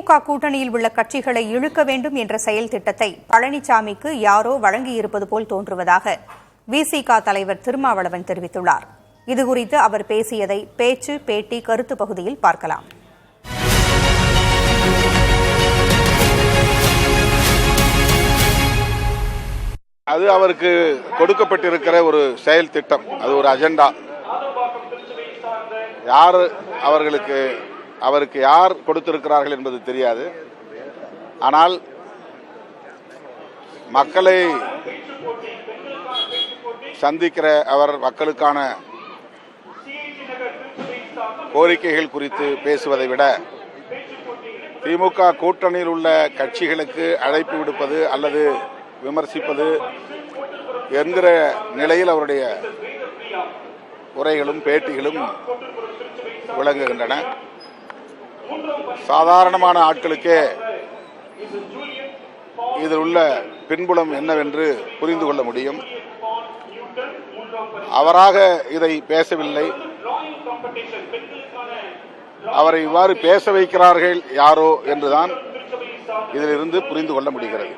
திமுக கூட்டணியில் உள்ள கட்சிகளை இழுக்க வேண்டும் என்ற செயல் திட்டத்தை பழனிசாமிக்கு யாரோ வழங்கியிருப்பது போல் தோன்றுவதாக விசிக தலைவர் திருமாவளவன் தெரிவித்துள்ளார். இதுகுறித்து அவர் பேசியதை பேச்சு, பேட்டி, கருத்து பகுதியில் பார்க்கலாம். அது அவருக்கு கொடுக்கப்பட்டிருக்கிற ஒரு செயல் திட்டம், அது ஒரு அஜெண்டா. யார் அவருக்கு யார் கொடுத்திருக்கிறார்கள் என்பது தெரியாது. ஆனால் மக்களை சந்திக்கிற அவர் மக்களுக்கான கோரிக்கைகள் குறித்து பேசுவதை விட திமுக கூட்டணியில் உள்ள கட்சிகளுக்கு அழைப்பு விடுப்பது அல்லது விமர்சிப்பது என்கிற நிலையில் அவருடைய உரைகளும் பேட்டிகளும் விளங்குகின்றன. சாதாரணமான ஆட்களுக்கே இதில் உள்ள பின்புலம் என்னவென்று புரிந்து கொள்ள முடியும். அவராக இதை பேசவில்லை. அவரை இவ்வாறு பேச வைக்கிறார்கள் யாரோ என்றுதான் இதிலிருந்து புரிந்து கொள்ள முடிகிறது.